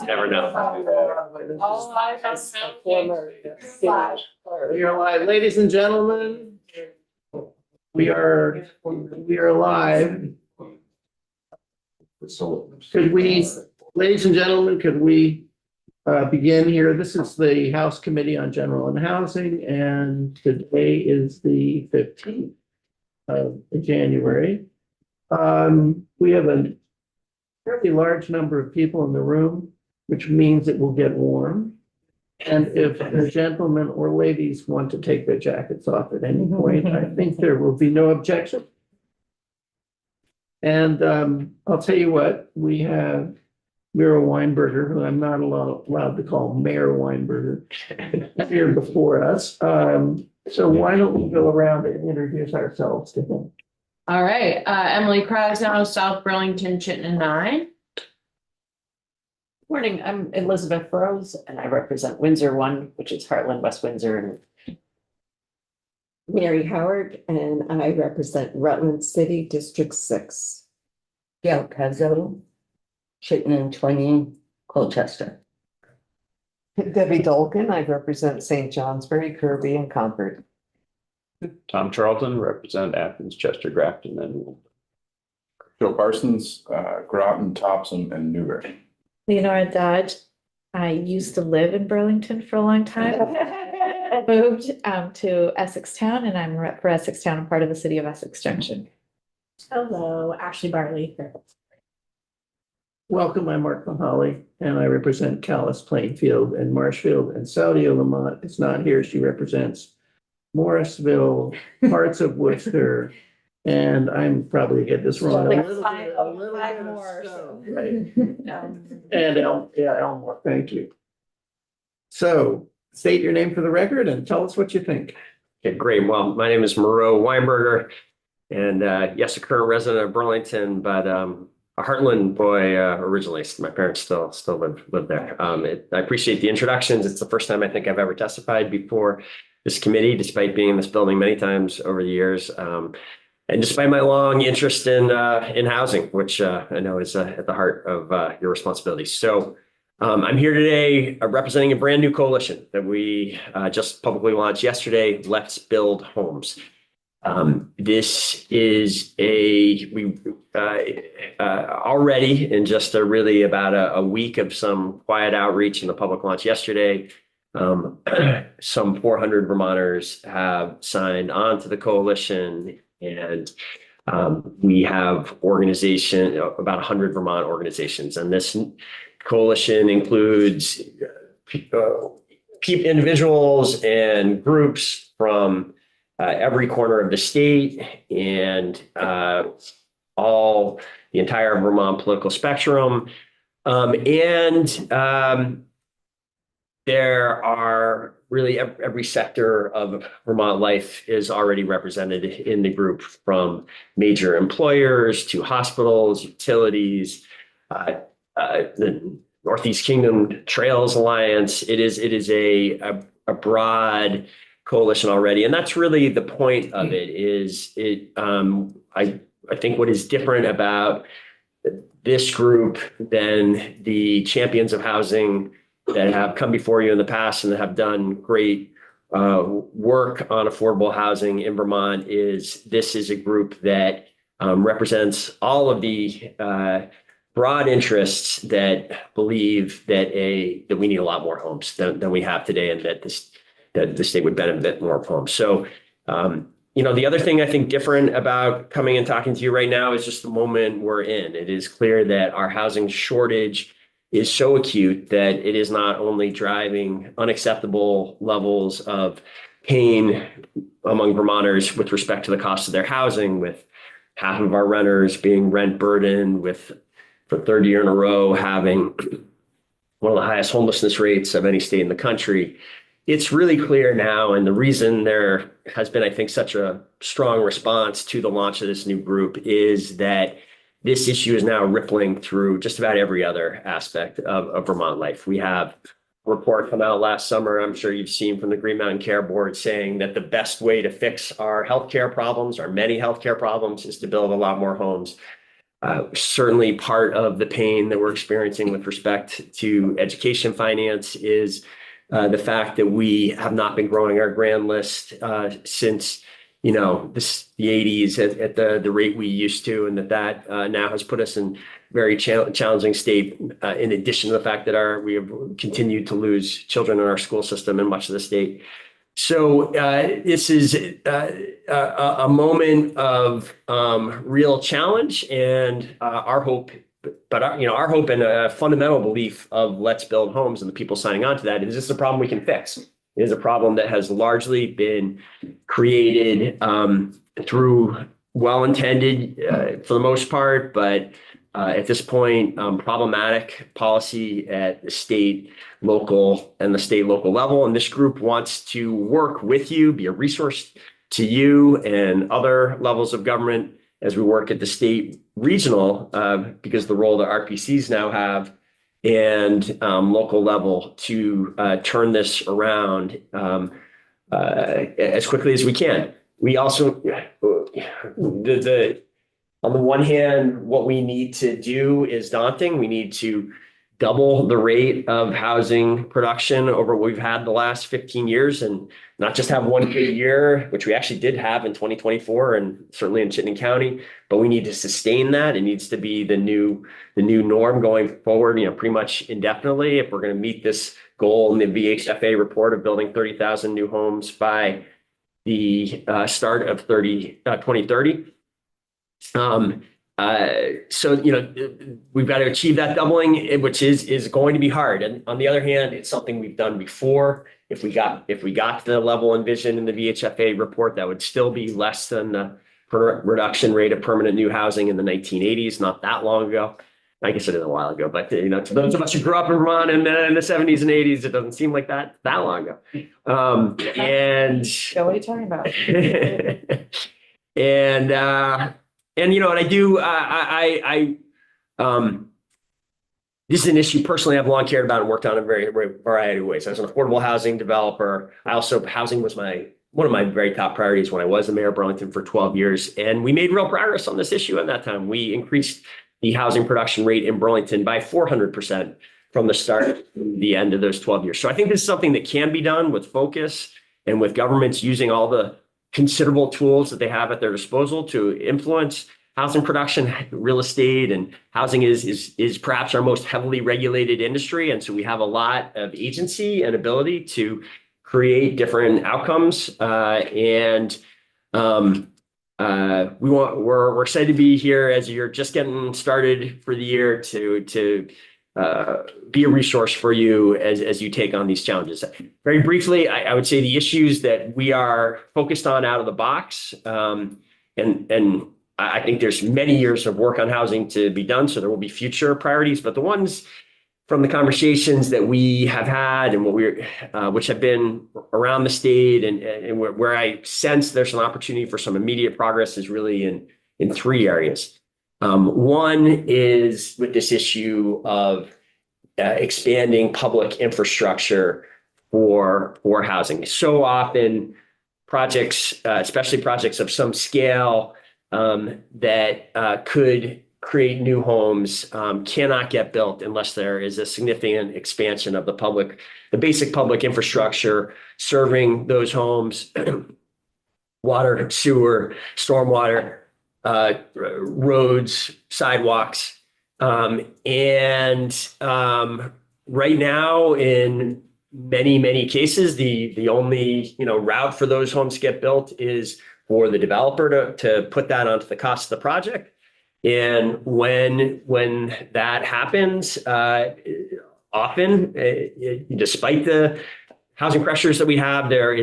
Never know. We are live, ladies and gentlemen. We are live. Could we, ladies and gentlemen, could we begin here? This is the House Committee on General and Housing, and today is the 15th of January. We have a fairly large number of people in the room, which means it will get warm. And if the gentlemen or ladies want to take their jackets off at any point, I think there will be no objection. And I'll tell you what, we have Mira Weinberger, who I'm not allowed to call Mayor Weinberger, here before us. So why don't we go around and introduce ourselves to him? All right, Emily Krasnow, South Burlington, Chittenden 9. Morning, I'm Elizabeth Rose and I represent Windsor 1, which is Heartland, West Windsor. Mary Howard, and I represent Rutland City District 6. Gail Pezzo, Chittenden 20, Colchester. Debbie Dolkin, I represent St. Johnsbury, Kirby, and Concord. Tom Charlton, represent Athens, Chester, Grafton, and Joe Parsons, Groton, Thompson, and Newbury. Leonora Dodge. I used to live in Burlington for a long time. I moved to Essex Town, and I'm a rep for Essex Town and part of the city of Essex Junction. Hello, Ashley Barley. Welcome, I'm Mark Mahali, and I represent Calais, Plainfield, and Marshfield, and Saudia Lamont is not here. She represents Morrisville, parts of Worcester, and I'm probably get this wrong. Like A little bit of more. Stowe, right? And Elmore, thank you. So state your name for the record and tell us what you think. Okay, great. Well, my name is Moreau Weinberger, and yes, a current resident of Burlington, but a Heartland boy originally. My parents still live there. I appreciate the introductions. It's the first time I think I've ever testified before this committee, despite being in this building many times over the years. And despite my long interest in housing, which I know is at the heart of your responsibilities. So I'm here today representing a brand new coalition that we just publicly launched yesterday, Let's Build Homes. This is already in just really about a week of some quiet outreach in the public launch yesterday. Some 400 Vermonters have signed on to the coalition, and we have about 100 Vermont organizations. And this coalition includes individuals and groups from every corner of the state and the entire Vermont political spectrum. There are really every sector of Vermont life is already represented in the group, from major employers to hospitals, utilities, the Northeast Kingdom Trails Alliance. It is a broad coalition already, and that's really the point of it. I think what is different about this group than the champions of housing that have come before you in the past and that have done great work on affordable housing in Vermont is this is a group that represents all of the broad interests that believe that we need a lot more homes than we have today, and that the state would benefit more of homes. So, the other thing I think different about coming and talking to you right now is just the moment we're in. It is clear that our housing shortage is so acute that it is not only driving unacceptable levels of pain among Vermonters with respect to the cost of their housing, with half of our renters being rent burdened, with for third year in a row having one of the highest homelessness rates of any state in the country. It's really clear now, and the reason there has been, I think, such a strong response to the launch of this new group is that this issue is now rippling through just about every other aspect of Vermont life. We have a report come out last summer, I'm sure you've seen, from the Green Mountain Care Board, saying that the best way to fix our healthcare problems, our many healthcare problems, is to build a lot more homes. Certainly part of the pain that we're experiencing with respect to education finance is the fact that we have not been growing our grant list since, the 80s at the rate we used to, and that now has put us in very challenging state, in addition to the fact that we have continued to lose children in our school system in much of the state. So this is a moment of real challenge, and our hope, but our hope and a fundamental belief of Let's Build Homes and the people signing on to that is this is a problem we can fix. It is a problem that has largely been created through well-intended, for the most part, but at this point, problematic policy at the state, local level. And this group wants to work with you, be a resource to you and other levels of government as we work at the state, regional, because the role that RPCs now have, and local level to turn this around as quickly as we can. We also, on the one hand, what we need to do is daunting. We need to double the rate of housing production over what we've had the last 15 years, and not just have one good year, which we actually did have in 2024 and certainly in Chittenden County, but we need to sustain that. It needs to be the new norm going forward, pretty much indefinitely, if we're going to meet this goal in the VHFA report of building 30,000 new homes by the start of 2030. So, we've got to achieve that doubling, which is going to be hard. And on the other hand, it's something we've done before. If we got to the level envisioned in the VHFA report, that would still be less than the reduction rate of permanent new housing in the 1980s, not that long ago. I guess it is a while ago, but to those of us who grew up in Vermont in the 70s and 80s, it doesn't seem like that long ago. And So what are you talking about? This is an issue personally I've long cared about and worked on in a very variety of ways. As an affordable housing developer, housing was one of my very top priorities when I was the mayor of Burlington for 12 years. And we made real progress on this issue at that time. We increased the housing production rate in Burlington by 400% from the start to the end of those 12 years. So I think this is something that can be done with focus and with governments using all the considerable tools that they have at their disposal to influence housing production. Real estate and housing is perhaps our most heavily regulated industry. And so we have a lot of agency and ability to create different outcomes. We're excited to be here as you're just getting started for the year to be a resource for you as you take on these challenges. Very briefly, I would say the issues that we are focused on out of the box, and I think there's many years of work on housing to be done, so there will be future priorities, but the ones from the conversations that we have had and which have been around the state and where I sense there's an opportunity for some immediate progress is really in three areas. One is with this issue of expanding public infrastructure for housing. So often projects, especially projects of some scale that could create new homes, cannot get built unless there is a significant expansion of the basic public infrastructure serving those homes, water, sewer, stormwater, roads, sidewalks. Right now, in many cases, the only route for those homes to get built is for the developer to put that onto the cost of the project. And when that happens, often, despite the housing pressures that we have, there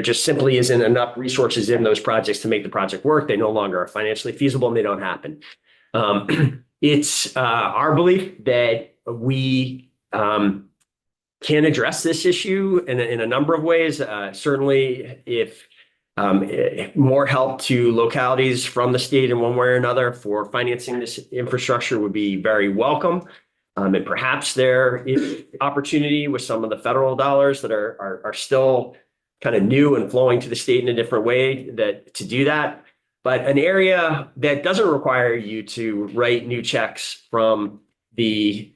just simply isn't enough resources in those projects to make the project work. They no longer are financially feasible and they don't happen. It's our belief that we can address this issue in a number of ways. Certainly, if more help to localities from the state in one way or another for financing this infrastructure would be very welcome. And perhaps there is opportunity with some of the federal dollars that are still kind of new and flowing to the state in a different way to do that. but an area that doesn't require you to write new checks from the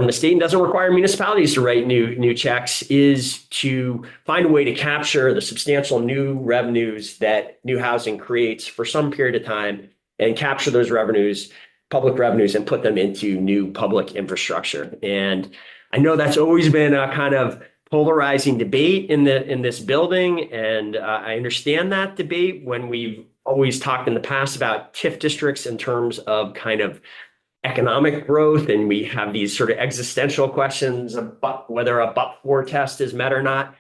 state and doesn't require municipalities to write new checks is to find a way to capture the substantial new revenues that new housing creates for some period of time and capture those revenues, public revenues, and put them into new public infrastructure. And I know that's always been a kind of polarizing debate in this building. And I understand that debate when we've always talked in the past about TIF districts in terms of kind of economic growth, and we have these sort of existential questions about whether a but-for test is met or not.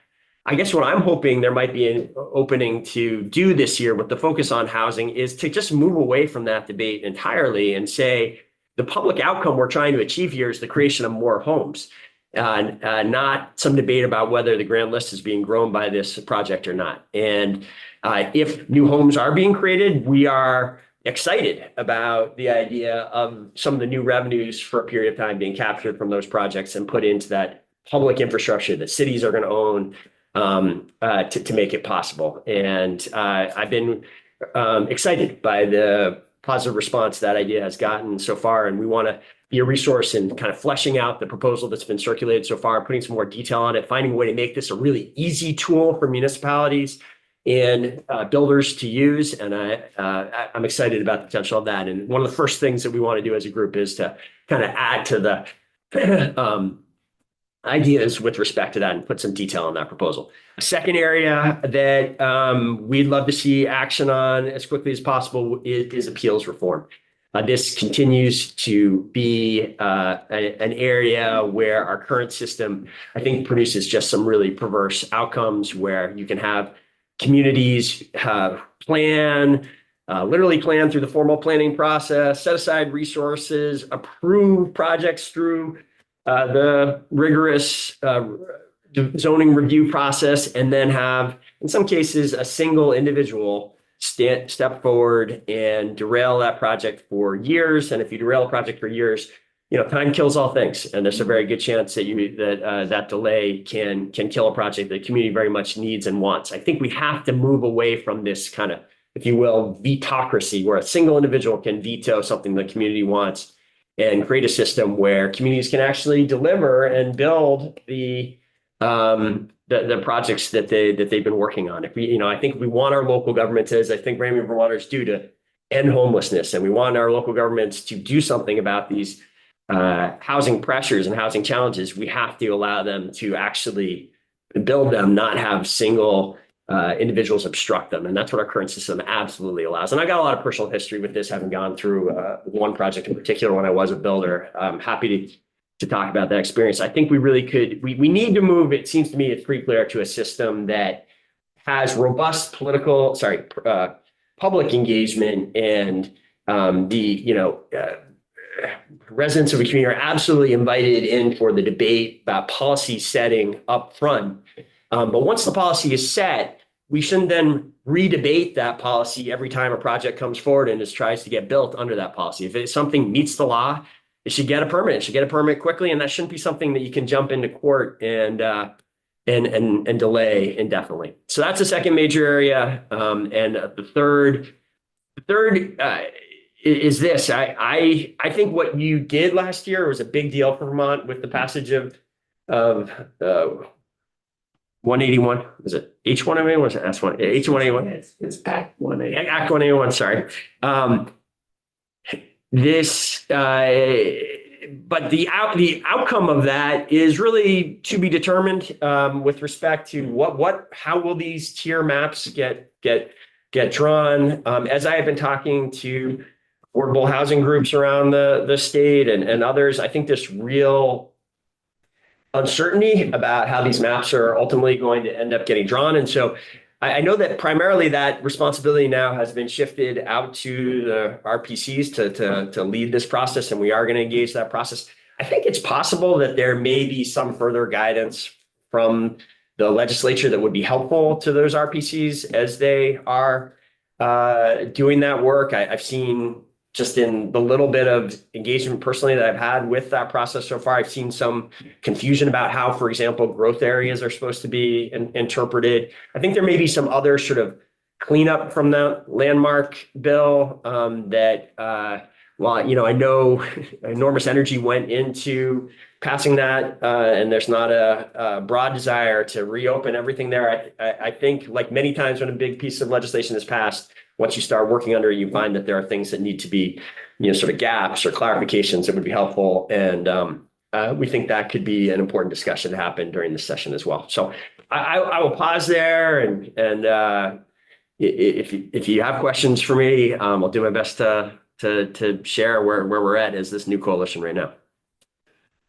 I guess what I'm hoping there might be an opening to do this year with the focus on housing is to just move away from that debate entirely and say the public outcome we're trying to achieve here is the creation of more homes, not some debate about whether the grand list is being grown by this project or not. And if new homes are being created, we are excited about the idea of some of the new revenues for a period of time being captured from those projects and put into that public infrastructure that cities are going to own to make it possible. And I've been excited by the positive response that idea has gotten so far. And we want to be a resource in kind of fleshing out the proposal that's been circulated so far, putting some more detail on it, finding a way to make this a really easy tool for municipalities and builders to use. And I'm excited about the potential of that. And one of the first things that we want to do as a group is to kind of add to the ideas with respect to that and put some detail on that proposal. A second area that we'd love to see action on as quickly as possible is appeals reform. This continues to be an area where our current system, I think, produces just some really perverse outcomes where you can have communities literally plan through the formal planning process, set aside resources, approve projects through the rigorous zoning review process, and then have, in some cases, a single individual step forward and derail that project for years. And if you derail a project for years, time kills all things, and there's a very good chance that that delay can kill a project that the community very much needs and wants. I think we have to move away from this kind of, if you will, vetocracy, where a single individual can veto something the community wants, and create a system where communities can actually deliver and build the projects that they've been working on. If we, I think we want our local governments, as I think many Vermonters do, to end homelessness, and we want our local governments to do something about these housing pressures and housing challenges. We have to allow them to actually build them, not have single individuals obstruct them. And that's what our current system absolutely allows. And I got a lot of personal history with this, having gone through one project in particular when I was a builder. I'm happy to talk about that experience. I think we really could, we need to move, it seems to me it's pretty clear, to a system that has robust public engagement, and residents of a community are absolutely invited in for the debate about policy setting up front. But once the policy is set, we shouldn't then re-debate that policy every time a project comes forward and tries to get built under that policy. If something meets the law, it should get a permit. It should get a permit quickly, and that shouldn't be something that you can jump into court and delay indefinitely. So that's the second major area. And the third is this. I think what you did last year was a big deal for Vermont with the passage of 181. Was it H181? Was it S1? H181? It's Act 181. Act 181. Sorry. But the outcome of that is really to be determined with respect to how will these tier maps get drawn. As I have been talking to affordable housing groups around the state and others, I think there's real uncertainty about how these maps are ultimately going to end up getting drawn. And so I know that primarily that responsibility now has been shifted out to the RPCs to lead this process, and we are going to engage that process. I think it's possible that there may be some further guidance from the legislature that would be helpful to those RPCs as they are doing that work. I've seen, just in the little bit of engagement personally that I've had with that process so far, I've seen some confusion about how, for example, growth areas are supposed to be interpreted. I think there may be some other sort of cleanup from the landmark bill, that, while, I know enormous energy went into passing that, and there's not a broad desire to reopen everything there. I think, like many times when a big piece of legislation is passed, once you start working under it, you find that there are things that need to be, sort of gaps or clarifications that would be helpful. And we think that could be an important discussion to happen during this session as well. So I will pause there, and if you have questions for me, I'll do my best to share where we're at as this new coalition right now.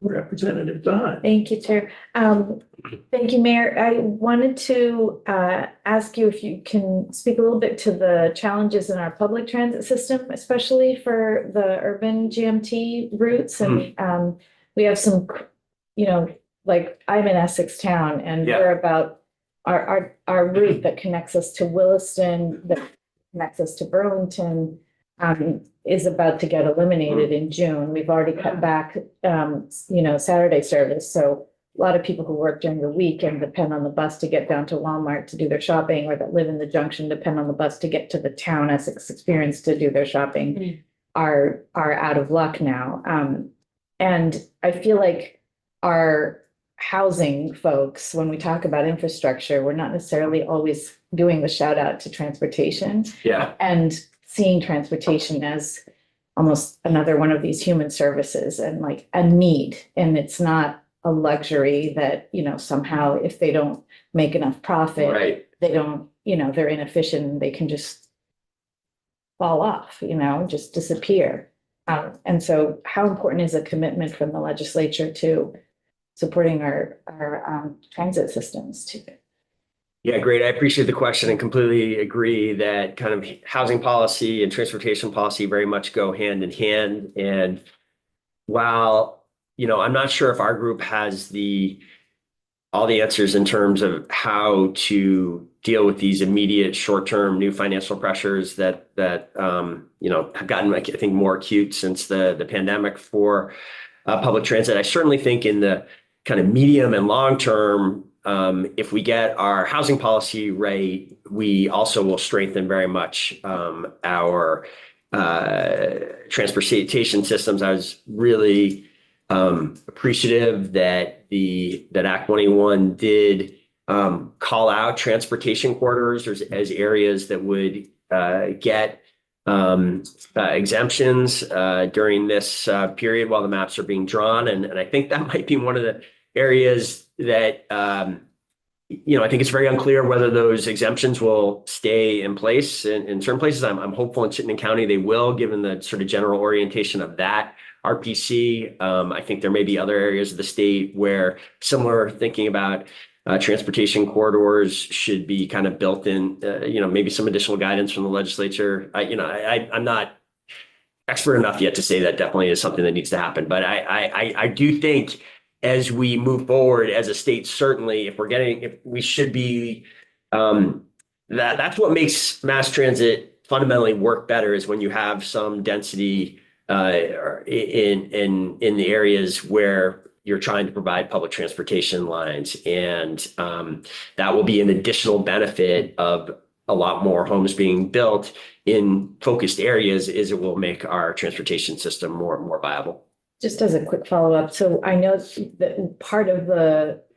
Representative Dodd. Thank you, Chair. Thank you, Mayor. I wanted to ask you if you can speak a little bit to the challenges in our public transit system, especially for the urban GMT routes. And we have some, like I'm in Essex Town, and Yeah. we're about our route that connects us to Williston, that connects us to Burlington, is about to get eliminated in June. We've already cut back, Saturday service. So a lot of people who work during the week and depend on the bus to get down to Walmart to do their shopping, or that live in the junction depend on the bus to get to the town Essex Experience to do their shopping, are out of luck now. And I feel like our housing folks, when we talk about infrastructure, we're not necessarily always doing the shout out to transportation. Yeah. And seeing transportation as almost another one of these human services and like a need. And it's not a luxury that, somehow if they don't make enough profit, Right. they don't, they're inefficient and they can just fall off, just disappear. And so how important is a commitment from the legislature to supporting our transit systems too? Yeah, great. I appreciate the question and completely agree that kind of housing policy and transportation policy very much go hand in hand. And while, I'm not sure if our group has all the answers in terms of how to deal with these immediate short-term new financial pressures that have gotten, I think, more acute since the pandemic for public transit. I certainly think in the kind of medium and long term, if we get our housing policy right, we also will strengthen very much our transportation systems. I was really appreciative that Act 21 did call out transportation corridors as areas that would get exemptions during this period while the maps are being drawn. And I think that might be one of the areas that, I think it's very unclear whether those exemptions will stay in place in certain places. I'm hopeful in Chittenden County they will, given the sort of general orientation of that RPC. I think there may be other areas of the state where similar thinking about transportation corridors should be kind of built in, maybe some additional guidance from the legislature. I'm not expert enough yet to say that definitely is something that needs to happen. But I do think as we move forward as a state, certainly if we should be, that's what makes mass transit fundamentally work better, is when you have some density in the areas where you're trying to provide public transportation lines. And that will be an additional benefit of a lot more homes being built in focused areas, is it will make our transportation system more viable. Just as a quick follow-up, so I know that part of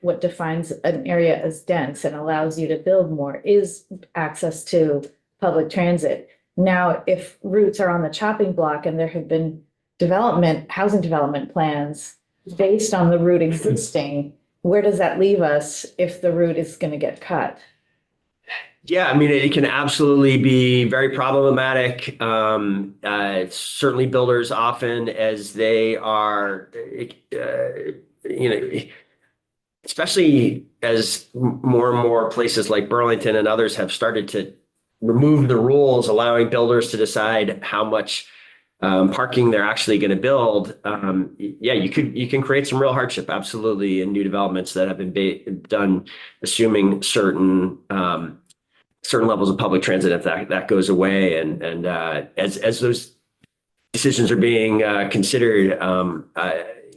what defines an area as dense and allows you to build more is access to public transit. Now, if routes are on the chopping block and there have been housing development plans based on the route existing, where does that leave us if the route is going to get cut? Yeah, I mean, it can absolutely be very problematic. Certainly builders often, as they are, especially as more and more places like Burlington and others have started to remove the rules, allowing builders to decide how much parking they're actually going to build. You can create some real hardship, absolutely, in new developments that have been done, assuming certain levels of public transit. If that goes away, and as those decisions are being considered,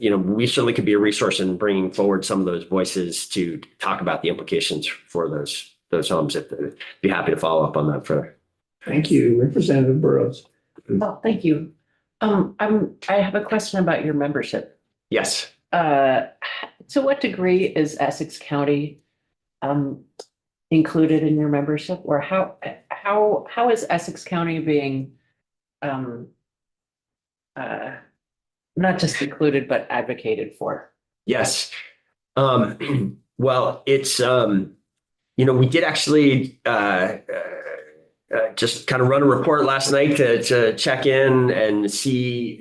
we certainly could be a resource in bringing forward some of those voices to talk about the implications for those those homes. If be happy to follow up on that further. Thank you, Representative Burrows. Oh, thank you. I have a question about your membership. Yes. To what degree is Essex County included in your membership, or how is Essex County being not just included, but advocated for? Yes. Well, it's, we did actually just kind of run a report last night to check in and see,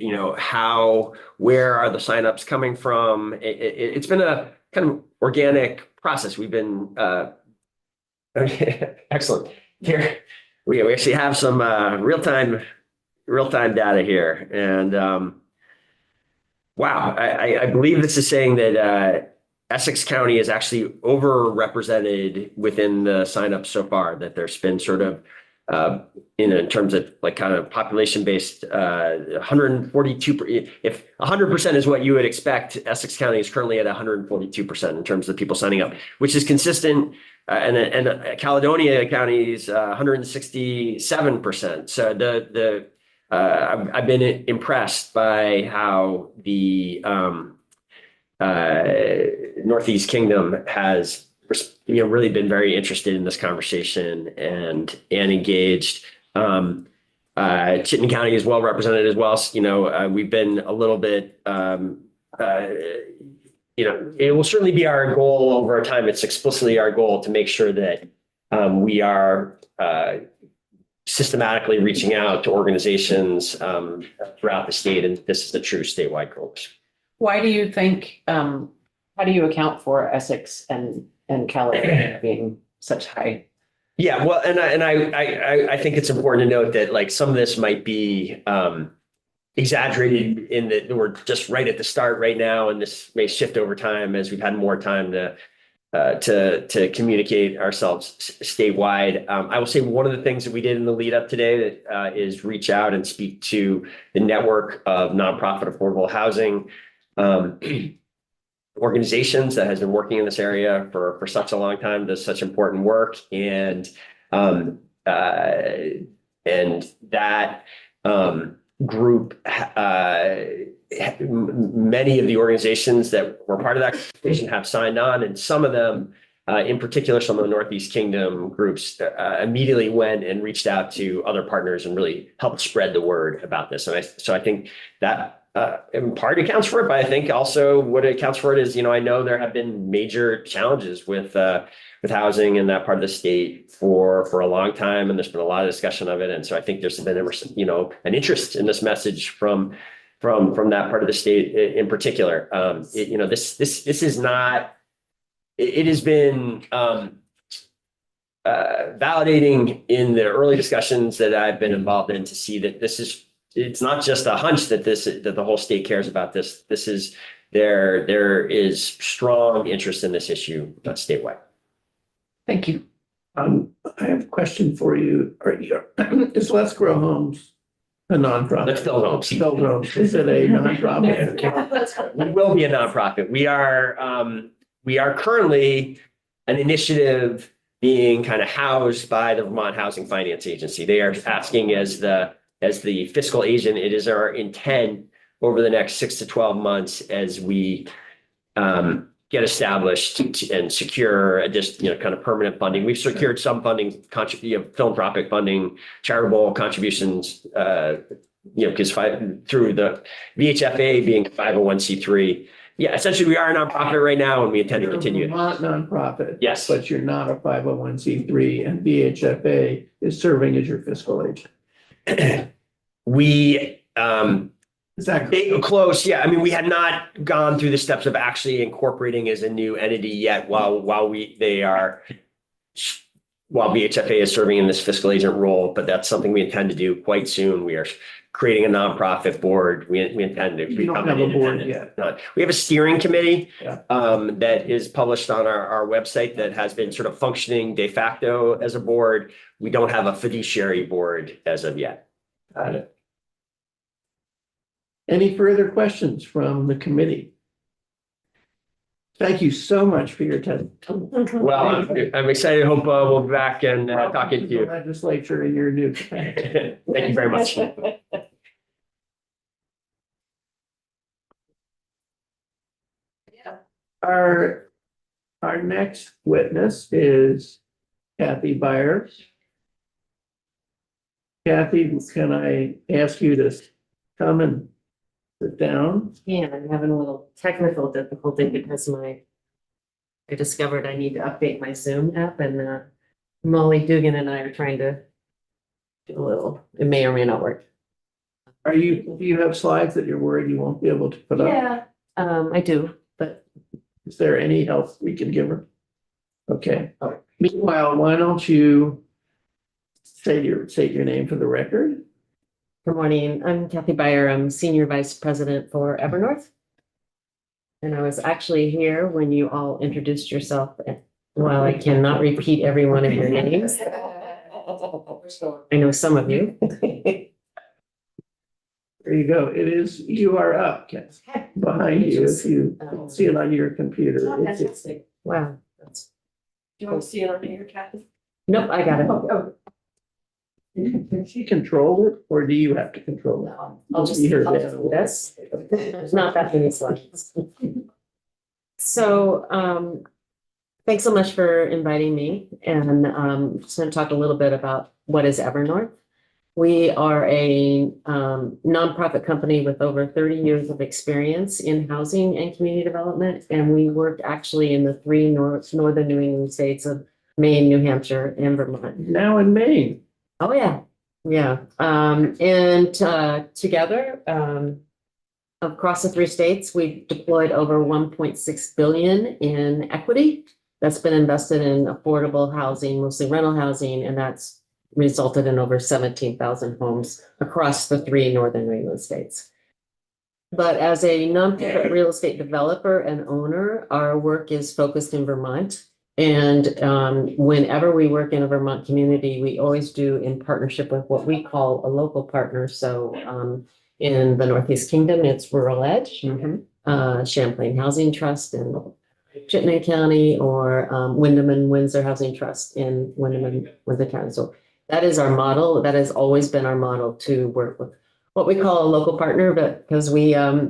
where are the signups coming from? It's been a kind of organic process. We've been, excellent. Here, we actually have some real-time data here. And wow, I believe this is saying that Essex County is actually overrepresented within the signups so far, that there's been sort of, in terms of like kind of population-based, 142, if 100% is what you would expect, Essex County is currently at 142% in terms of people signing up, which is consistent. And Caledonia County is 167%. So I've been impressed by how the Northeast Kingdom has really been very interested in this conversation and engaged. Chittenden County is well represented as well. We've been a little bit, it will certainly be our goal over time. It's explicitly our goal to make sure that we are systematically reaching out to organizations throughout the state, and this is the true statewide goal. Why do you think, how do you account for Essex and Caledonia being such high? Yeah, well, and I think it's important to note that like some of this might be exaggerated in that we're just right at the start right now, and this may shift over time as we've had more time to communicate ourselves statewide. I will say one of the things that we did in the lead up today that is reach out and speak to the network of nonprofit affordable housing organizations that has been working in this area for such a long time, does such important work. And that group, many of the organizations that were part of that conversation have signed on, and some of them, in particular, some of the Northeast Kingdom groups immediately went and reached out to other partners and really helped spread the word about this. And so I think that in part accounts for it, but I think also what accounts for it is, I know there have been major challenges with housing in that part of the state for a long time, and there's been a lot of discussion of it. And so I think there's been, an interest in this message from that part of the state in particular. This is not, it has been validating in the early discussions that I've been involved in to see that it's not just a hunch that the whole state cares about this. There is strong interest in this issue statewide. Thank you. I have a question for you. Is Let's Grow Homes a nonprofit? Let's Build Homes. Build Homes. Is it a nonprofit? We will be a nonprofit. We are currently an initiative being kind of housed by the Vermont Housing Finance Agency. They are asking as the fiscal agent. It is our intent over the next 6 to 12 months as we get established and secure just kind of permanent funding. We've secured some funding, philanthropic funding, charitable contributions, because through the VHFA being 501c3. Yeah, essentially we are a nonprofit right now, and we intend to continue. You're not nonprofit. Yes. But you're not a 501c3, and VHFA is serving as your fiscal agent. We Is that correct? close? Yeah. I mean, we had not gone through the steps of actually incorporating as a new entity yet. While VHFA is serving in this fiscal agent role, but that's something we intend to do quite soon. We are creating a nonprofit board. We intend to You don't become have an a board independent. yet. We have a steering committee Yeah. that is published on our website that has been sort of functioning de facto as a board. We don't have a fiduciary board as of yet. Got it. Any further questions from the committee? Thank you so much for your testimony. Well, I'm excited. Hope we'll be back and talking to The you. legislature in your new. Thank you very much. Our next witness is Kathy Byers. Kathy, can I ask you to come and sit down? Yeah, I'm having a little technical difficulty because I discovered I need to update my Zoom app and Molly Dugan and I are trying to do a little, it may or may not work. Do you have slides that you're worried you won't be able to put up? Yeah, I do, but Is there any help we can give her? Okay. Meanwhile, why don't you state your name for the record? good morning. I'm Kathy Byer. I'm Senior Vice President for Evernorth. And I was actually here when you all introduced yourself. While I cannot repeat every one of your names, I know some of you. There you go. You are up, Kathy. Behind you, if you can see it on your computer. It's- Wow. that's- Do you want to see it on here, Kathy? Nope, I got it. Can she control it or do you have to control it? I'll just See her I'll down. just do this. There's not that many slides. So, thanks so much for inviting me and, just gonna talk a little bit about what is Evernorth. We are a, nonprofit company with over 30 years of experience in housing and community development. And we work actually in the three northern New England states of Maine, New Hampshire, and Vermont. Now in Maine. Oh, yeah, yeah. Together, across the three states, we've deployed over 1.6 billion in equity. That's been invested in affordable housing, mostly rental housing, and that's resulted in over 17,000 homes across the three northern New England states. But as a nonprofit real estate developer and owner, our work is focused in Vermont. And whenever we work in a Vermont community, we always do in partnership with what we call a local partner. So in the Northeast Kingdom, it's Rural Edge, Champlain Housing Trust in Chittenden County, or Wyndham and Windsor Housing Trust in Wyndham and Windsor County. So that is our model. That has always been our model, to work with what we call a local partner, but because we are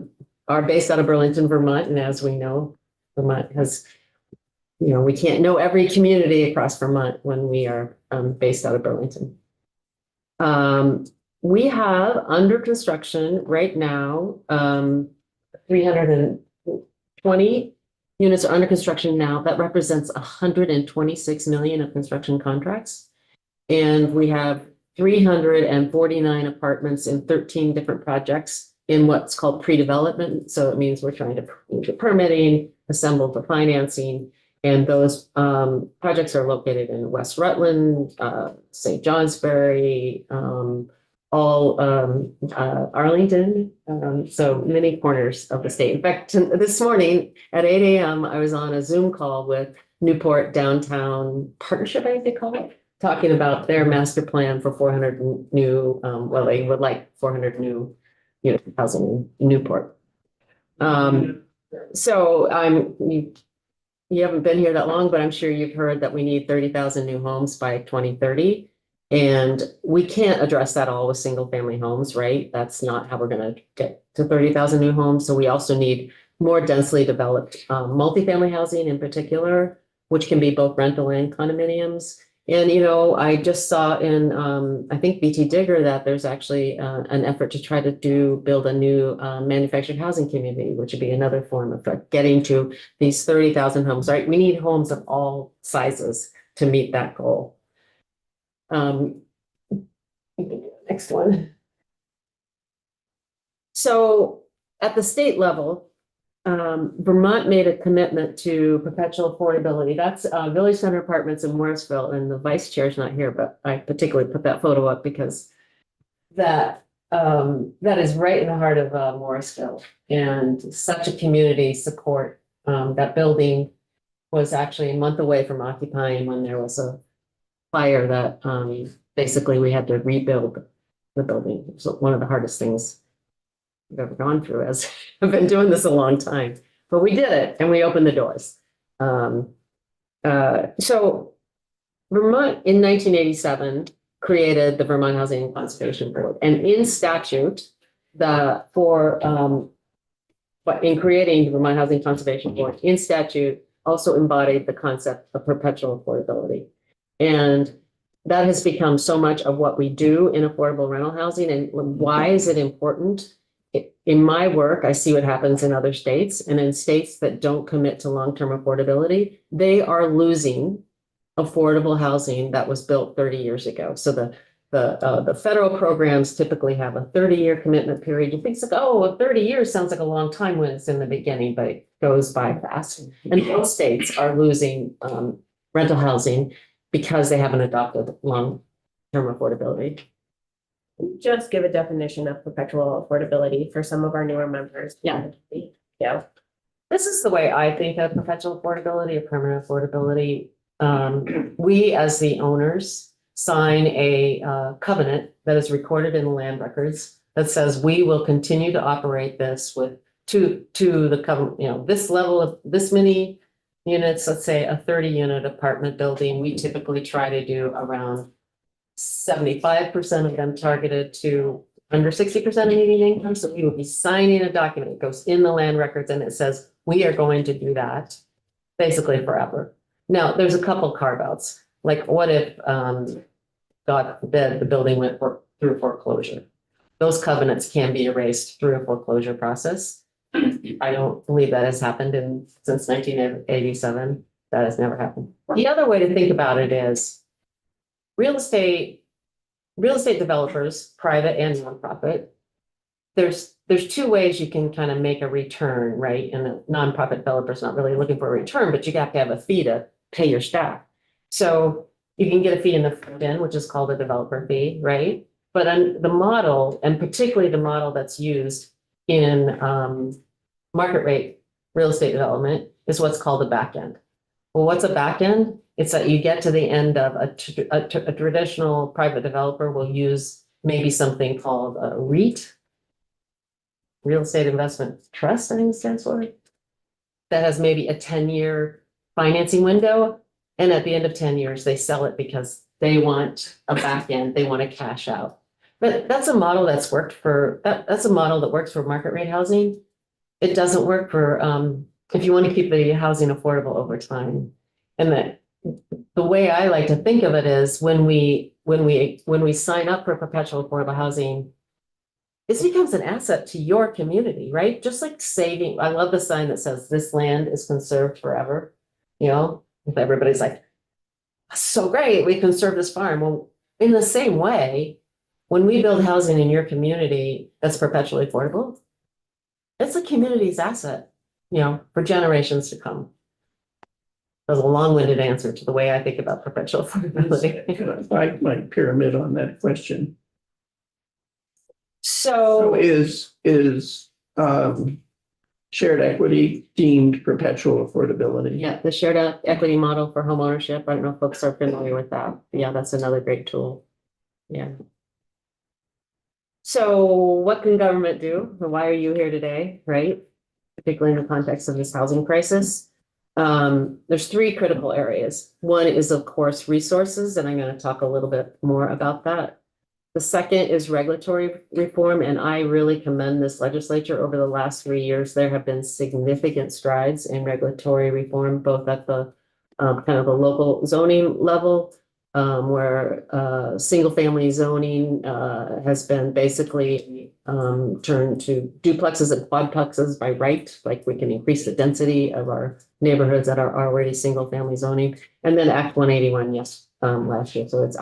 based out of Burlington, Vermont, and as we know, Vermont has, we can't know every community across Vermont when we are based out of Burlington. We have under construction right now, 320 units are under construction now. That represents 126 million of construction contracts. And we have 349 apartments in 13 different projects in what's called pre-development. So it means we're trying to do permitting, assemble the financing. And those projects are located in West Rutland, St. Johnsbury, Arlington, so many corners of the state. In fact, this morning at 8 a.m., I was on a Zoom call with Newport Downtown Partnership, I think they call it, talking about their master plan for 400 new, they would like 400 new unit housing in Newport. You haven't been here that long, but I'm sure you've heard that we need 30,000 new homes by 2030. And we can't address that all with single family homes, right? That's not how we're going to get to 30,000 new homes. So we also need more densely developed multifamily housing in particular, which can be both rental and condominiums. And, I just saw in, I think BT Digger, that there's actually an effort to try to build a new manufactured housing community, which would be another form of getting to these 30,000 homes, right? We need homes of all sizes to meet that goal. Next one. So at the state level, Vermont made a commitment to perpetual affordability. That's Village Center Apartments in Morrisville, and the vice chair is not here, but I particularly put that photo up because that is right in the heart of Morrisville, and such a community support. That building was actually a month away from occupying when there was a fire that basically we had to rebuild the building. It was one of the hardest things I've ever gone through, as I've been doing this a long time. but we did it and we opened the doors. So Vermont in 1987 created the Vermont Housing and Conservation Board, and in statute, but in creating the Vermont Housing Conservation Board, in statute, also embodied the concept of perpetual affordability. And that has become so much of what we do in affordable rental housing. And why is it important? In my work, I see what happens in other states, and in states that don't commit to long-term affordability, they are losing affordable housing that was built 30 years ago. So the federal programs typically have a 30-year commitment period. You think it's like, oh, 30 years sounds like a long time when it's in the beginning, but it goes by fast. And most states are losing rental housing because they haven't adopted long-term affordability. Just give a definition of perpetual affordability for some of our newer members. Yeah. Yeah. This is the way I think of perpetual affordability or permanent affordability. We, as the owners, sign a covenant that is recorded in the land records that says we will continue to operate this with to the covenant, this level of this many units, let's say a 30-unit apartment building. We typically try to do around 75% of them targeted to under 60% of median income. So we will be signing a document. It goes in the land records and it says, we are going to do that basically forever. Now, there's a couple carve outs. Like what if, God forbid, the building went through foreclosure? Those covenants can be erased through a foreclosure process. I don't believe that has happened since 1987. That has never happened. The other way to think about it is real estate developers, private and nonprofit. There's two ways you can kind of make a return, right? And a nonprofit developer's not really looking for a return, but you have to have a fee to pay your staff. So you can get a fee in the front end, which is called a developer fee, right? But the model, and particularly the model that's used in market rate real estate development, is what's called a back end. Well, what's a back end? It's that you get to the end of a traditional private developer will use maybe something called a REIT, Real Estate Investment Trust, I think it stands for, that has maybe a 10-year financing window. And at the end of 10 years, they sell it because they want a back end, they want to cash out. But that's a model that's worked that's a model that works for market rate housing. It doesn't work for, if you want to keep the housing affordable over time. And the way I like to think of it is when we sign up for perpetual affordable housing, this becomes an asset to your community, right? Just like saving. I love the sign that says this land is conserved forever. If everybody's like, so great, we conserve this farm. Well, in the same way, when we build housing in your community that's perpetually affordable, it's a community's asset, for generations to come. That was a long-winded answer to the way I think about perpetual affordability. I might pyramid on that question. So is shared equity deemed perpetual affordability? yeah, the shared equity model for home ownership. I don't know if folks are familiar with that. Yeah, that's another great tool. Yeah. So what can government do? Why are you here today, right? Particularly in the context of this housing crisis. There's three critical areas. One is, of course, resources, and I'm going to talk a little bit more about that. The second is regulatory reform, and I really commend this legislature. Over the last 3 years, there have been significant strides in regulatory reform, both at the kind of the local zoning level, where single-family zoning has been basically turned to duplexes and quadplexes by right, like we can increase the density of our neighborhoods that are already single-family zoning, and then Act 181, last year. So it's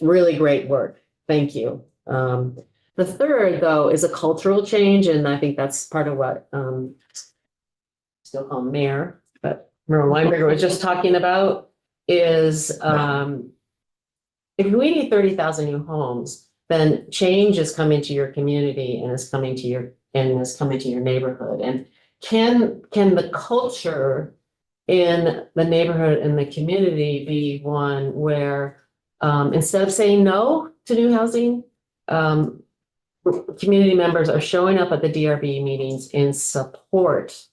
really great work. Thank you. The third, though, is a cultural change, and I think that's part of what still call mayor, but Merle Weinberger was just talking about is if we need 30,000 new homes, then change is coming to your community and is coming to your neighborhood. And can the culture in the neighborhood and the community be one where instead of saying no to new housing, community members are showing up at the DRB meetings in support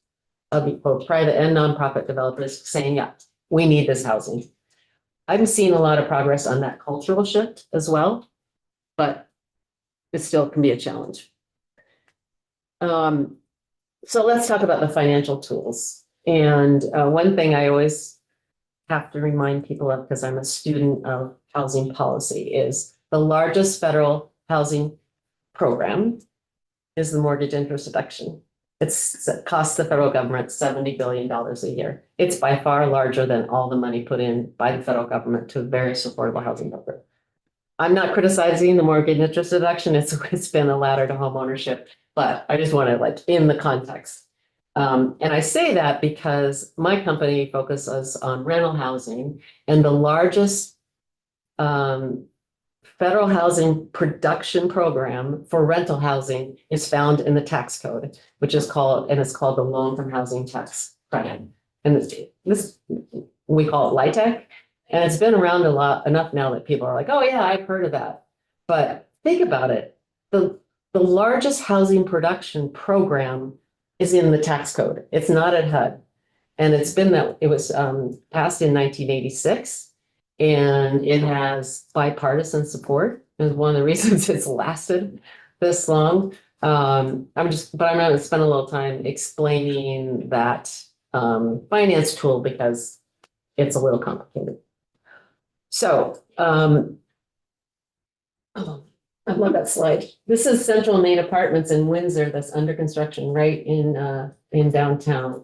of both private and nonprofit developers saying, yeah, we need this housing. I'm seeing a lot of progress on that cultural shift as well, but it still can be a challenge. So let's talk about the financial tools. And one thing I always have to remind people of, because I'm a student of housing policy, is the largest federal housing program is the mortgage interest deduction. It costs the federal government $70 billion a year. It's by far larger than all the money put in by the federal government to various affordable housing program. I'm not criticizing the mortgage interest deduction. It's been a ladder to home ownership, but I just want to like in the context. And I say that because my company focuses on rental housing, and the largest federal housing production program for rental housing is found in the tax code, which is called, and it's called the Low-Income Housing Tax Credit. And this, we call it LIHTC, and it's been around a lot enough now that people are like, oh yeah, I've heard of that. But think about it. The largest housing production program is in the tax code. It's not at HUD. And it's been that, it was passed in 1986. And it has bipartisan support. Is one of the reasons it's lasted this long. I'm going to spend a little time explaining that finance tool because it's a little complicated. So, oh, I love that slide. This is Central Main Apartments in Windsor that's under construction right in downtown.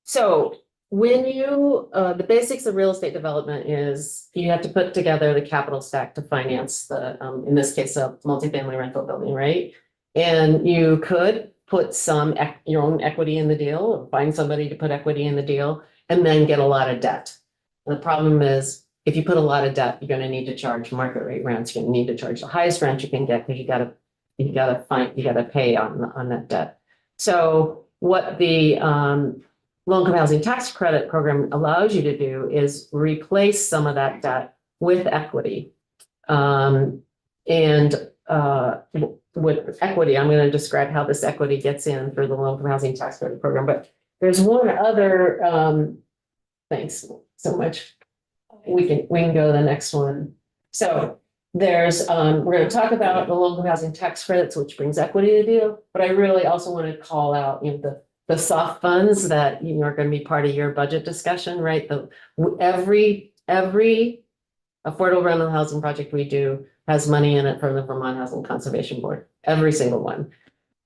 So when you, the basics of real estate development is you have to put together the capital stack to finance the, in this case, a multifamily rental building, right? And you could put some your own equity in the deal, or find somebody to put equity in the deal, and then get a lot of debt. And the problem is, if you put a lot of debt, you're going to need to charge market rate rents. You're going to need to charge the highest rent you can get because you got to pay on that debt. So what the low-income housing tax credit program allows you to do is replace some of that debt with equity. With equity, I'm going to describe how this equity gets in for the low-income housing tax credit program. But there's one other, thanks so much. We can go to the next one. So there's, we're going to talk about the low-income housing tax credits, which brings equity to the deal. But I really also want to call out, the soft funds that are going to be part of your budget discussion, right? Every affordable rental housing project we do has money in it from the Vermont Housing Conservation Board, every single one.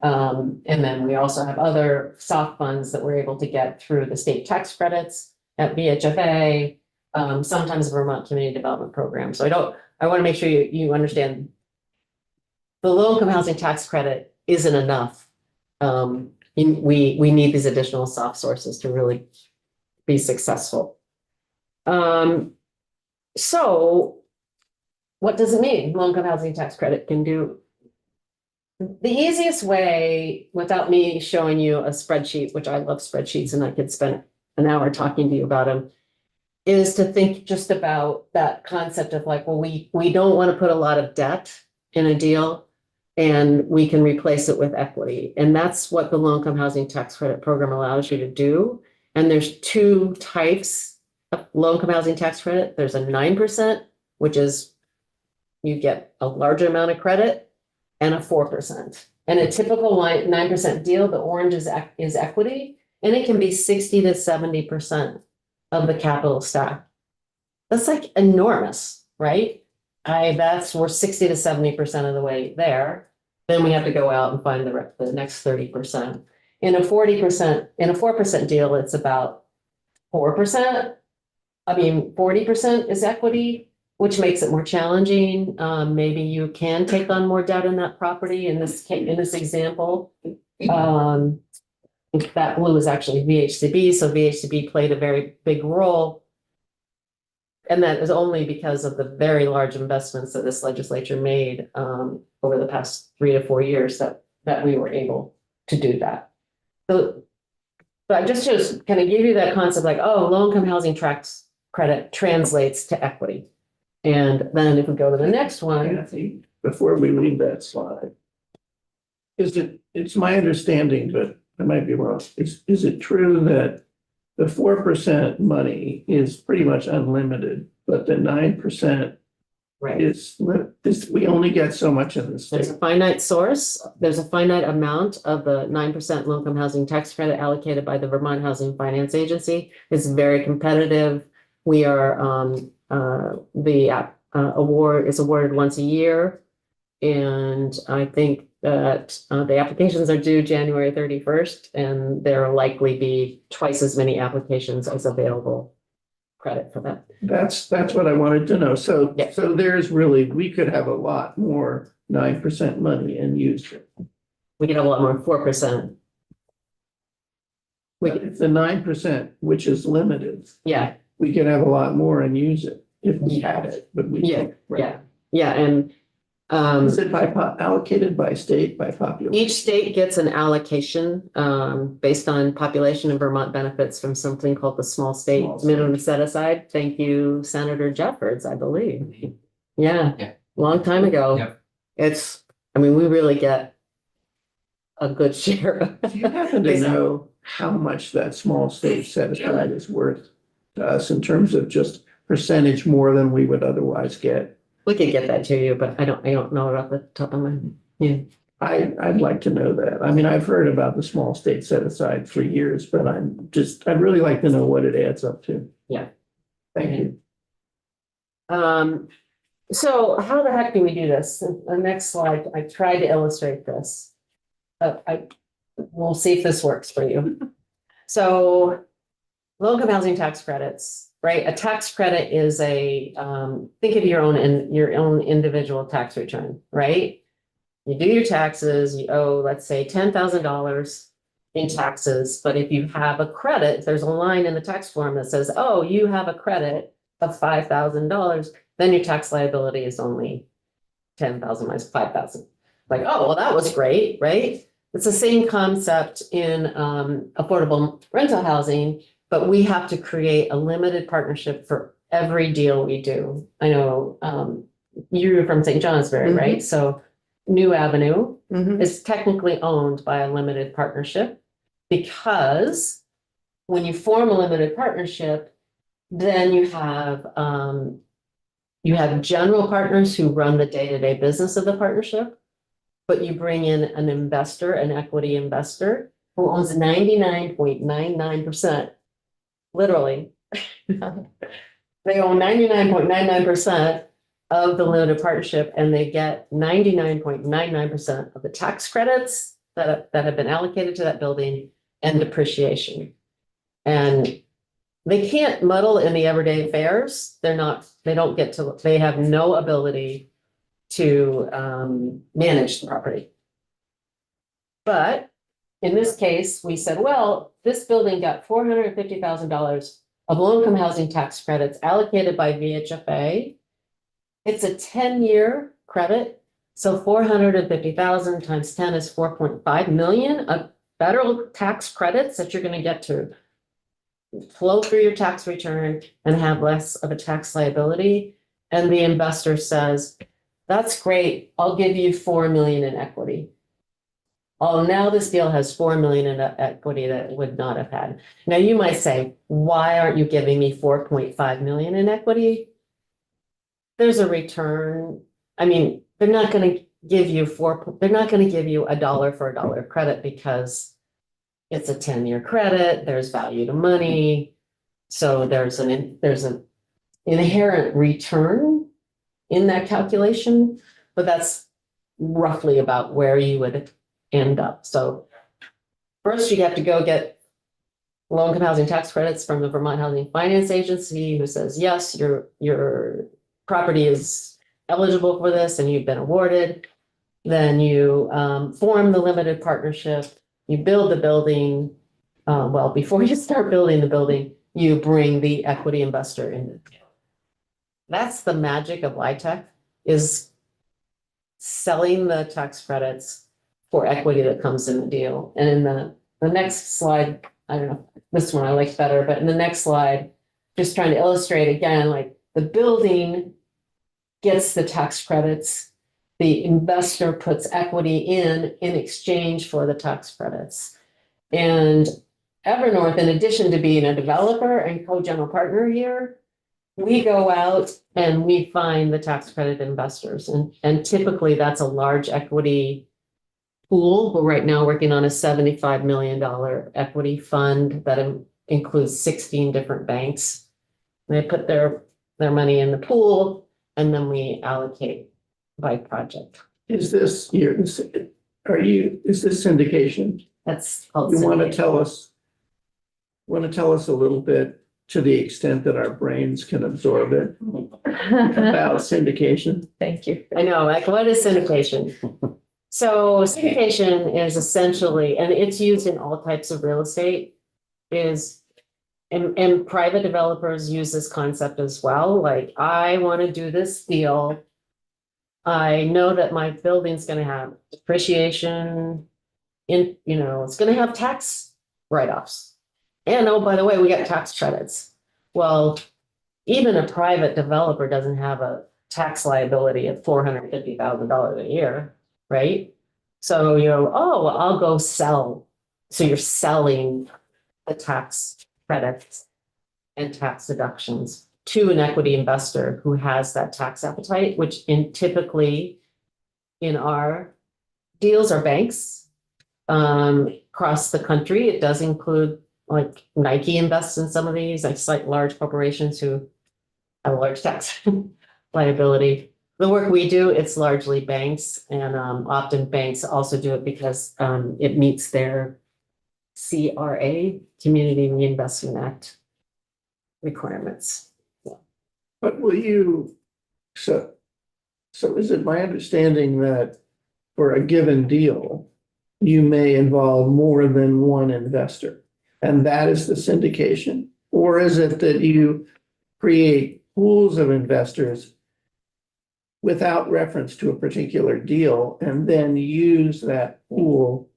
And then we also have other soft funds that we're able to get through the state tax credits at VHFA, sometimes Vermont Community Development Program. So I want to make sure you understand the low-income housing tax credit isn't enough. We need these additional soft sources to really be successful. So what does it mean? Low-income housing tax credit can do. The easiest way, without me showing you a spreadsheet, which I love spreadsheets and I could spend an hour talking to you about them, is to think just about that concept of like, well, we don't want to put a lot of debt in a deal, and we can replace it with equity. And that's what the low-income housing tax credit program allows you to do. And there's two types of low-income housing tax credit. There's a 9%, which is you get a larger amount of credit, and a 4%. And a typical 9% deal, the orange is equity, and it can be 60 to 70% of the capital stack. That's like enormous, right? We're 60 to 70% of the way there. Then we have to go out and find the next 30%. In a 4% deal, it's about 4%. 40% is equity, which makes it more challenging. Maybe you can take on more debt in that property. In this example, that blue is actually VHCB. So VHCB played a very big role. And that is only because of the very large investments that this legislature made over the past 3 to 4 years that we were able to do that. So, but just to kind of give you that concept, like, oh, low-income housing tax credit translates to equity. And then if we go to the next one, before we leave that slide. It's my understanding, but I might be wrong. Is it true that the 4% money is pretty much unlimited, but the 9% Right. is, we only get so much in the There's a state? finite source, there's a finite amount of the 9% low-income housing tax credit allocated by the Vermont Housing Finance Agency. It's very competitive. We are, the award is awarded once a year. And I think that the applications are due January 31st, and there will likely be twice as many applications as available credit for that. That's what I wanted to know. So, Yeah. so there's really, we could have a lot more 9% money and use it. We can have a lot more, 4%. We, If the 9%, which is limited, yeah, we could have a lot more and use it if we had it, but we. Yeah, yeah, and Is it allocated by state, by population? each state gets an allocation based on population, and Vermont benefits from something called the small state Small state. minimum set aside. Thank you, Senator Jeffords, I believe. Yeah, Yeah. long time ago. Yep. It's, I mean, we really get a good share. Do you happen to know how much that small state set aside is worth to us in terms of just percentage more than we would otherwise get? We could get that to you, but I don't know it off the top of my head. Yeah. I'd like to know that. I mean, I've heard about the small state set aside for years, but I'd really like to know what it adds up to. Yeah. Thank you. So how the heck do we do this? The next slide, I tried to illustrate this. We'll see if this works for you. So low-income housing tax credits, right? A tax credit is a, think of your own individual tax return, right? You do your taxes, you owe, let's say, $10,000 in taxes, but if you have a credit, there's a line in the tax form that says, oh, you have a credit of $5,000, then your tax liability is only 10,000 minus 5,000. Like, oh, well, that was great, right? It's the same concept in affordable rental housing, but we have to create a limited partnership for every deal we do. I know you're from St. Johnsbury, right? So New Avenue is technically owned by a limited partnership, because when you form a limited partnership, then you have general partners who run the day-to-day business of the partnership, but you bring in an investor, an equity investor, who owns 99.99%. Literally. They own 99.99% of the limited partnership, and they get 99.99% of the tax credits that have been allocated to that building and depreciation. And they can't muddle in the everyday affairs. They have no ability to manage the property. But in this case, we said, well, this building got $450,000 of low-income housing tax credits allocated by VHFA. It's a 10-year credit. So 450,000 times 10 is 4.5 million of federal tax credits that you're going to get to flow through your tax return and have less of a tax liability. And the investor says, that's great. I'll give you 4 million in equity. Oh, now this deal has 4 million in equity that it would not have had. Now you might say, why aren't you giving me 4.5 million in equity? There's a return. I mean, they're not going to give you a dollar for a dollar credit, because it's a 10-year credit. There's value to money. So there's an inherent return in that calculation, but that's roughly about where you would end up. So first you have to go get low-income housing tax credits from the Vermont Housing Finance Agency, who says, yes, your property is eligible for this and you've been awarded. Then you form the limited partnership, you build the building. Well, before you start building the building, you bring the equity investor in. That's the magic of LIHTC, is selling the tax credits for equity that comes in the deal. And in the next slide, I don't know, this one I like better, but in the next slide, just trying to illustrate again, like the building gets the tax credits, the investor puts equity in exchange for the tax credits. And Evernorth, in addition to being a developer and co-general partner here, we go out and we find the tax credit investors. And typically that's a large equity pool. We're right now working on a $75 million equity fund that includes 16 different banks. They put their money in the pool and then we allocate by project. Is this is this syndication? That's called. You want to syndication. tell us a little bit, to the extent that our brains can absorb it, about syndication? Thank you. I know, like, what is syndication? So syndication is essentially, and it's used in all types of real estate, and private developers use this concept as well. Like, I want to do this deal. I know that my building's gonna have depreciation it's gonna have tax write-offs. And oh, by the way, we got tax credits. Well, even a private developer doesn't have a tax liability of $450,000 a year, right? So I'll go sell. So you're selling the tax credits and tax deductions to an equity investor who has that tax appetite, which typically in our deals are banks across the country. It does include, like, Nike invests in some of these, like large corporations who have a large tax liability. The work we do, it's largely banks, and often banks also do it because it meets their CRA, Community Reinvestment Act requirements. But so is it my understanding that for a given deal, you may involve more than one investor, and that is the syndication? Or is it that you create pools of investors without reference to a particular deal and then use that pool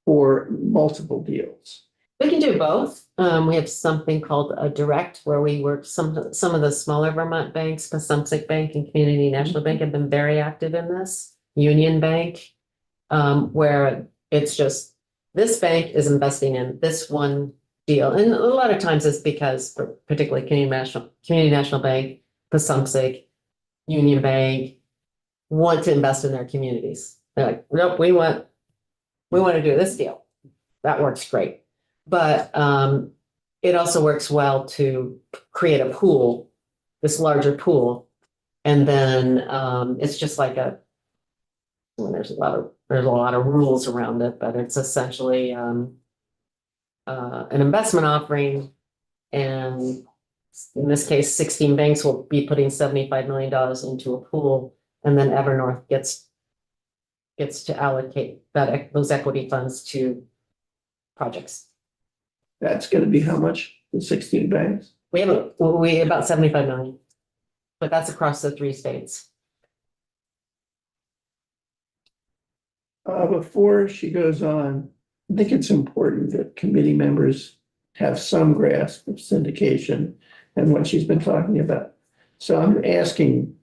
for multiple deals? We can do both. We have something called a direct, where we work some of the smaller Vermont banks, Passumpsic Bank and Community National Bank have been very active in this. Union Bank, where it's just this bank is investing in this one deal. And a lot of times it's because, particularly Community National Bank, Passumpsic, Union Bank want to invest in their communities. They're like, nope, we want to do this deal. That works great. But it also works well to create a pool, this larger pool. And then it's just like there's a lot of rules around it, but it's essentially an investment offering. And in this case, 16 banks will be putting $75 million into a pool, and then Evernorth gets to allocate those equity funds to projects. That's going to be how much? The 16 banks? We about 75 million, but that's across the 3 states. Before she goes on, I think it's important that committee members have some grasp of syndication and what she's been talking about. So I'm asking,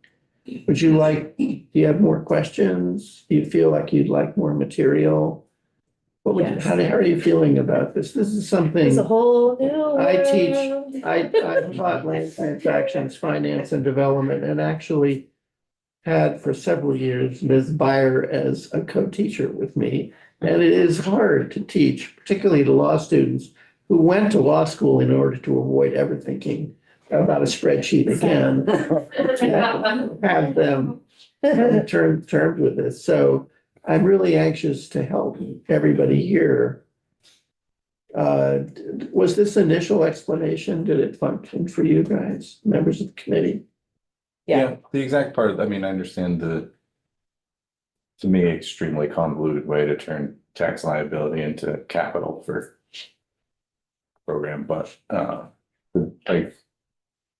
do you have more questions? Do you feel like you'd like more material? Yes. How are you feeling about this? This is something. It's a whole new I teach, world. I taught land transactions, finance and development, and actually had for several years Ms. Byer as a co-teacher with me. And it is hard to teach, particularly to law students who went to law school in order to avoid ever thinking about a spreadsheet again. Have them terms with this. So I'm really anxious to help everybody here. Was this initial explanation, did it function for you guys, members of the committee? Yeah, the exact part, I understand to me, extremely convoluted way to turn tax liability into capital for program, but like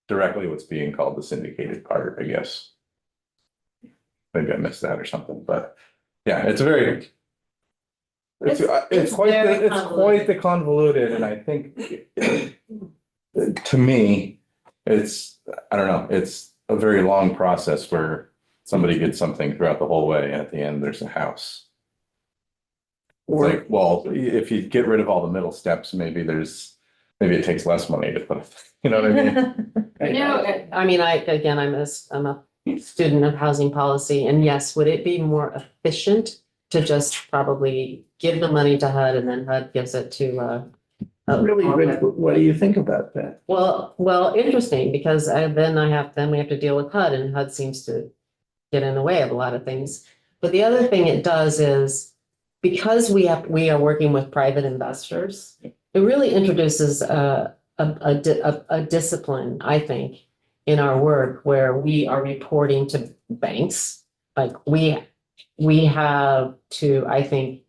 directly what's being called the syndicated part, I guess. Maybe I missed that or something, but yeah, it's quite the convoluted, and I think to me, it's, I don't know, it's a very long process where somebody gets something throughout the whole way, and at the end, there's a house. It's Or- like, well, if you get rid of all the middle steps, maybe it takes less money to put, you know what I mean? I mean, I'm a student of housing policy, and yes, would it be more efficient to just probably give the money to HUD and then HUD gives it to, Really, Rich, what do you think about that? well, interesting, because then we have to deal with HUD, and HUD seems to get in the way of a lot of things. But the other thing it does is, because we are working with private investors, it really introduces a discipline, I think, in our work where we are reporting to banks. Like we have to, I think,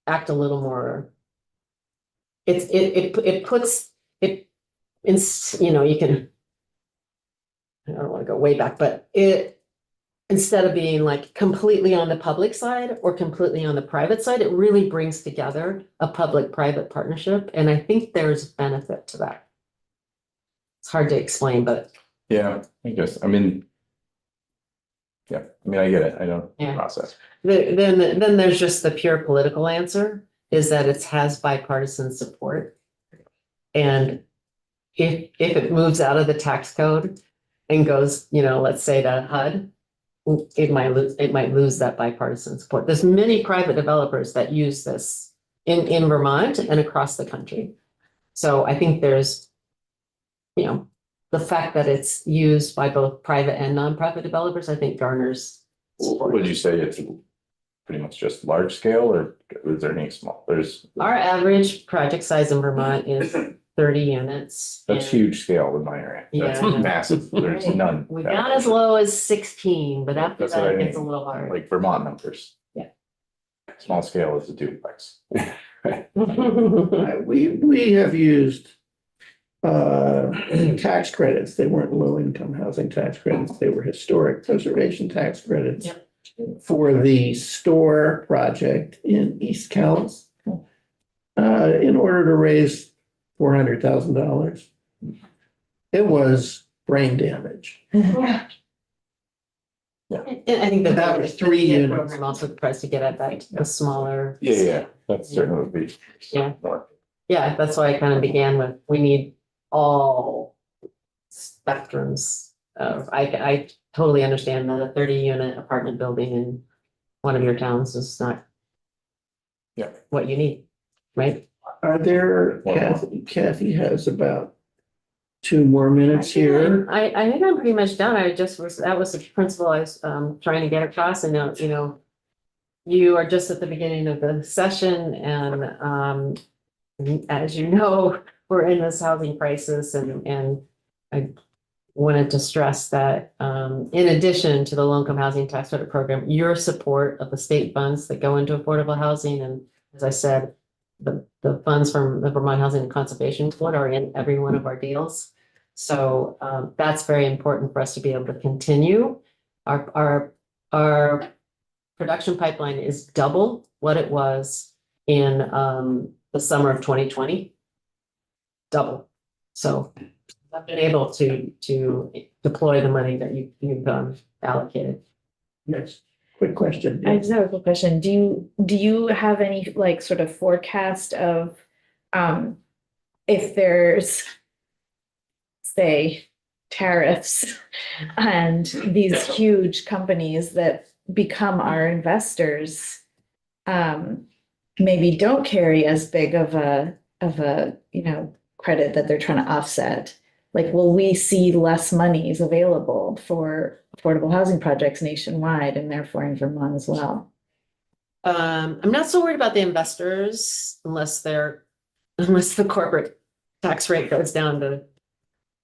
act a little more. It puts it in, you can, I don't want to go way back, but instead of being like completely on the public side or completely on the private side, it really brings together a public-private partnership. And I think there's benefit to that. It's hard to explain, but Yeah, I guess, I mean. Yeah, I mean, I get it, I don't Yeah. process. then there's just the pure political answer, is that it has bipartisan support. And if it moves out of the tax code and goes, let's say to HUD, it might lose that bipartisan support. There's many private developers that use this in Vermont and across the country. So I think there's, the fact that it's used by both private and nonprofit developers, I think garners support. Would you say it's pretty much just large scale, or is there any small, Our average project size in Vermont is 30 units. that's and huge scale in my area, that's Yeah. massive, there's none. We got as low as 16, but after That's what that, I it gets a mean. little hard. Like Vermont numbers. Yeah. Small scale is a duplex. We have used tax credits. They weren't low income housing tax credits. They were historic preservation tax credits. Yep. For the store project in East Callis. In order to raise $400,000. It was brain damage. And I think That was 3 units. Program also tries to get at that, the smaller. Yeah, that certainly would be. Yeah. more. Yeah, that's why I kind of began with, we need all spectrums of, I totally understand that a 30-unit apartment building in one of your towns is not Yeah. what you need, right? Are there, Kathy has about 2 more minutes here. I think I'm pretty much done. That was the principle I was trying to get across, and now, you are just at the beginning of the session, and as you know, we're in this housing crisis, and I wanted to stress that in addition to the low-income housing tax credit program, your support of the state funds that go into affordable housing, and as I said, the funds from the Vermont Housing and Conservation Board are in every one of our deals. So that's very important for us to be able to continue. Our production pipeline is double what it was in the summer of 2020. Double. So I've been able to deploy the money that you've allocated. Yes, quick question. I just have a quick question. Do you have any like sort of forecast of if there's, say, tariffs and these huge companies that become our investors maybe don't carry as big of a credit that they're trying to offset? Like, will we see less monies available for affordable housing projects nationwide and therefore in Vermont as well? I'm not so worried about the investors unless the corporate tax rate goes down to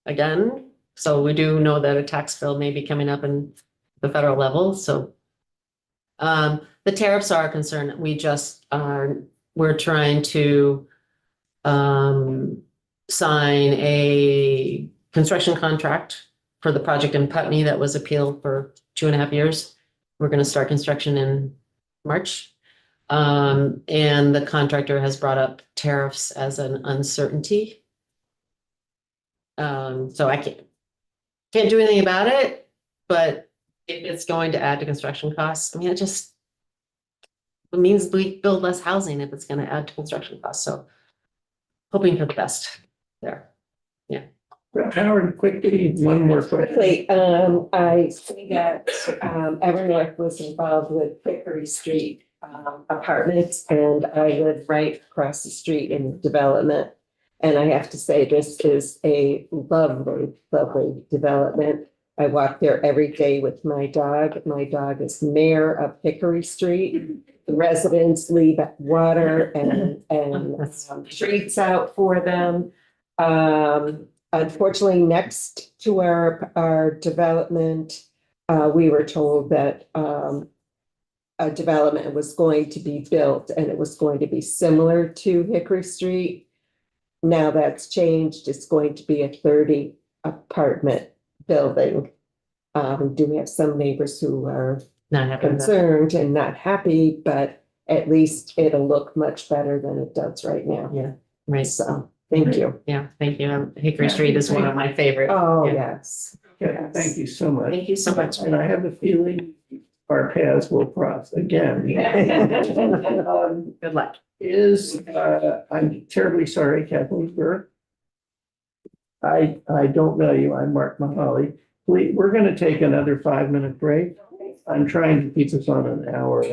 again. So we do know that a tax bill may be coming up in the federal level. So the tariffs are a concern. We're trying to sign a construction contract for the project in Putney that was appealed for 2.5 years. We're going to start construction in March. And the contractor has brought up tariffs as an uncertainty. So I can't do anything about it, but if it's going to add to construction costs, I mean, it means we build less housing if it's gonna add to construction costs, so hoping for the best there. Howard, quickly, one more question. Quickly, I see that, Evernorth was involved with Hickory Street, apartments, and I live right across the street in development. And I have to say, this is a lovely, lovely development. I walk there every day with my dog. My dog is mayor of Hickory Street. The residents leave water and treats out for them. Unfortunately, next to our development, we were told that a development was going to be built and it was going to be similar to Hickory Street. Now that's changed. It's going to be a 30 apartment building. We do have some neighbors who are Not having that. concerned and not happy, but at least it'll look much better than it does right now. Yeah, right. So, thank you. Yeah, thank you. Hickory Street is one of my favorite. Oh, Yeah. yes. Okay, thank you so much. Thank you so much. And I have a feeling our paths will cross again. Good luck. I'm terribly sorry, Kathleen Burke. I don't know you. I'm Mark Mahaly. We're going to take another 5-minute break. I'm trying to keep us on an hour.